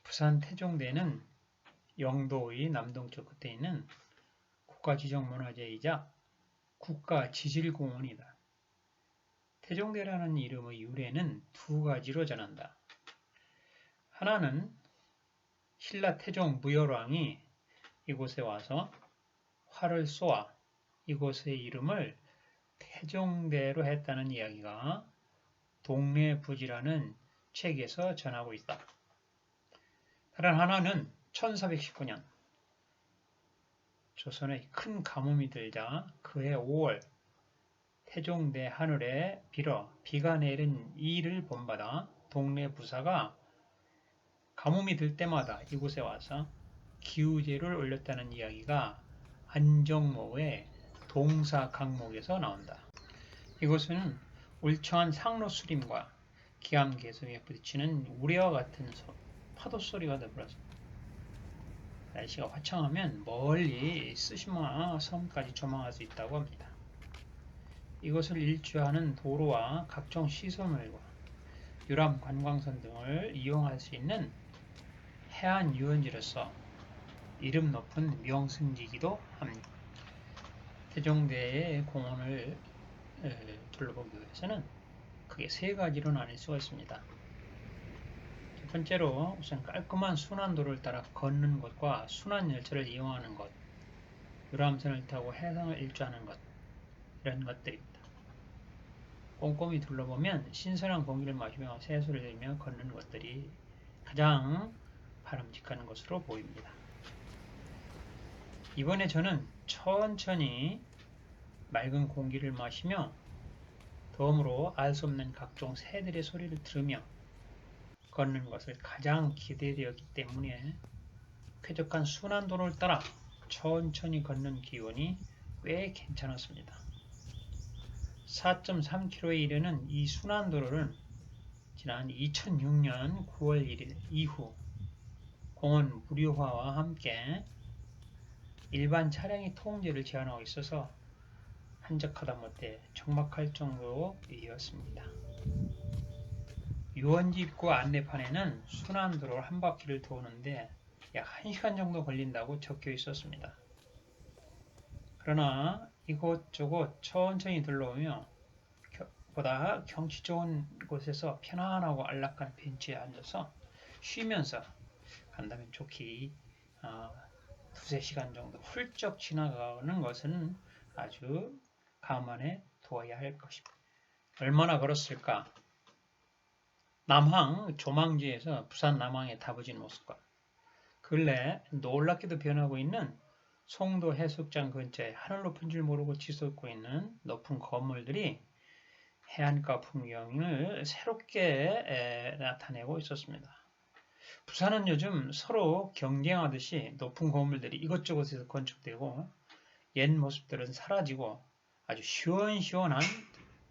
부산 태종대는 영도의 남동쪽 끝에 있는 국가지정문화재이자 국가지질공원이다. 태종대라는 이름의 유래는 두 가지로 전한다. 하나는 신라 태종 무열왕이 이곳에 와서 활을 쏘아 이곳의 이름을 태종대로 했다는 이야기가 동래부지라는 책에서 전하고 있다. 다른 하나는 1419년 조선의 큰 가뭄이 들자 그해 5월 태종대 하늘에 빌어 비가 내린 이를 본받아 동래부사가 가뭄이 들 때마다 이곳에 와서 기우제를 올렸다는 이야기가 안정모의 동사강목에서 나온다. 이곳은 울창한 상로수림과 기암계성에 부딪히는 우레와 같은 파도 소리가 더불어서 날씨가 화창하면 멀리 쓰시마 섬까지 조망할 수 있다고 합니다. 이것을 일주하는 도로와 각종 시설물과 유람 관광선 등을 이용할 수 있는 해안 유원지로서 이름 높은 명승지기도 합니다. 태종대의 공원을 둘러보기 위해서는 크게 세 가지로 나눌 수가 있습니다. 첫 번째로 우선 깔끔한 순환도를 따라 걷는 것과 순환열차를 이용하는 것, 유람선을 타고 해상을 일주하는 것, 이런 것들입니다. 꼼꼼히 둘러보면 신선한 공기를 마시며 새소리를 들으며 걷는 것들이 가장 바람직한 것으로 보입니다. 이번에 저는 천천히 맑은 공기를 마시며 덤으로 알 수 없는 각종 새들의 소리를 들으며 걷는 것을 가장 기대되었기 때문에 쾌적한 순환도를 따라 천천히 걷는 기온이 꽤 괜찮았습니다. 4.3km에 이르는 이 순환도로는 지난 2006년 9월 1일 이후 공원 무료화와 함께 일반 차량의 통제를 제한하고 있어서 한적하다 못해 적막할 정도였습니다. 유원지 입구 안내판에는 순환도로 한 바퀴를 도는데 약 1시간 정도 걸린다고 적혀 있었습니다. 그러나 이곳저곳 천천히 둘러오며 보다 경치 좋은 곳에서 편안하고 안락한 벤치에 앉아서 쉬면서 간다면 좋게 2-3시간 정도 훌쩍 지나가는 것은 아주 감안해 두어야 할 것입니다. 얼마나 걸었을까? 남항 조망지에서 부산 남항의 다부진 모습과 근래 놀랍게도 변하고 있는 송도 해수욕장 근처에 하늘 높은 줄 모르고 치솟고 있는 높은 건물들이 해안가 풍경을 새롭게 나타내고 있었습니다. 부산은 요즘 서로 경쟁하듯이 높은 건물들이 이것저것에서 건축되고 옛 모습들은 사라지고 아주 시원시원한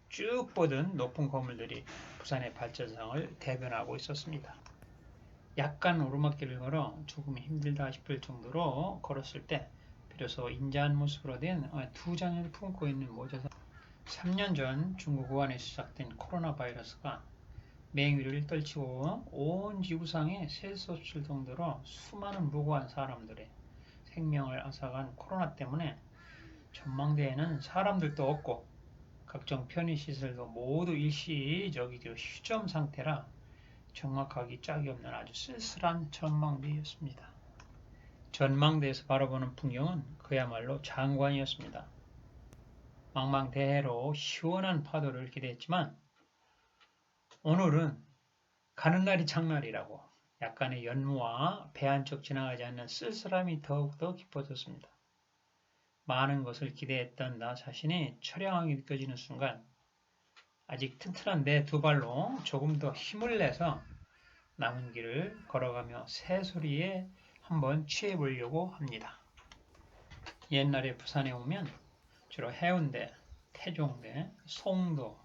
쭉 뻗은 높은 건물들이 부산의 발전상을 대변하고 있었습니다. 약간 오르막길을 걸어 조금 힘들다 싶을 정도로 걸었을 때 비로소 인자한 모습으로 된 두 장을 품고 있는 모자사 3년 전 중국 우한에 시작된 코로나 바이러스가 맹위를 떨치고 온 지구상에 셀 수 없을 정도로 수많은 무고한 사람들의 생명을 앗아간 코로나 때문에 전망대에는 사람들도 없고 각종 편의시설도 모두 일시적인 휴점 상태라 정확하기 짝이 없는 아주 쓸쓸한 전망대였습니다. 전망대에서 바라보는 풍경은 그야말로 장관이었습니다. 망망대해로 시원한 파도를 기대했지만 오늘은 가는 날이 장날이라고 약간의 연무와 배 한쪽 지나가지 않는 쓸쓸함이 더욱더 깊어졌습니다. 많은 것을 기대했던 나 자신이 처량하게 느껴지는 순간 아직 튼튼한 내 두 발로 조금 더 힘을 내서 남은 길을 걸어가며 새소리에 한번 취해보려고 합니다. 옛날에 부산에 오면 주로 해운대, 태종대, 송도,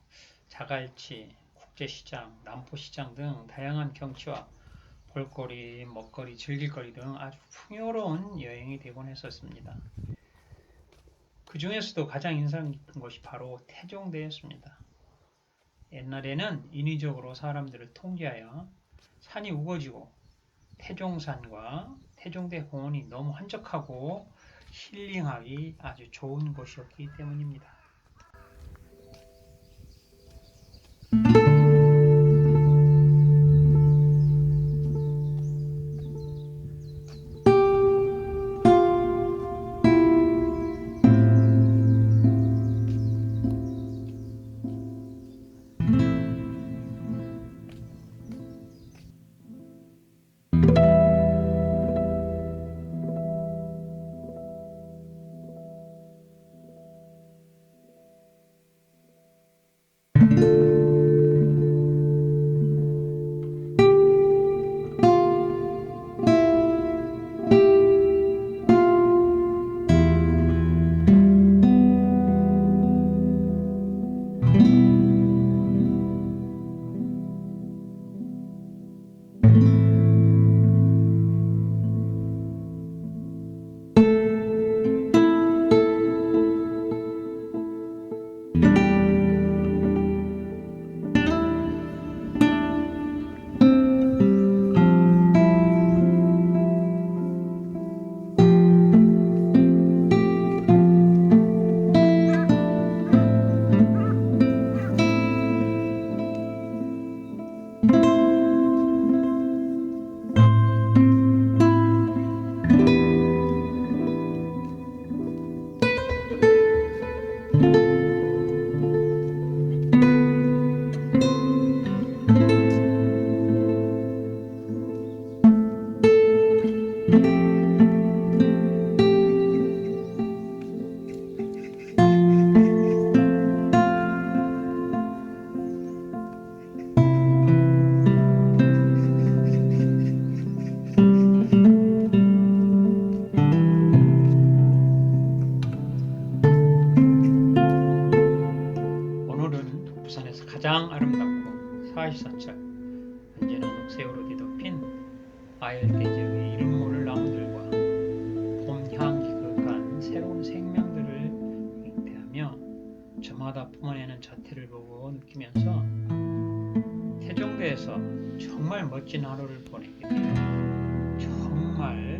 자갈치, 국제시장, 남포시장 등 다양한 경치와 볼거리, 먹거리, 즐길거리 등 아주 풍요로운 여행이 되곤 했었습니다. 그 중에서도 가장 인상 깊은 곳이 바로 태종대였습니다. 옛날에는 인위적으로 사람들을 통제하여 산이 우거지고 태종산과 태종대 공원이 너무 한적하고 힐링하기 아주 좋은 곳이었기 때문입니다. 오늘은 부산에서 가장 아름답고 사시사철 언제나 녹색으로 뒤덮인 아열대 지역의 이름 모를 나무들과 봄 향기 그윽한 새로운 생명들을 잉태하며 저마다 뿜어내는 자태를 보고 느끼면서 태종대에서 정말 멋진 하루를 보내게 되어 정말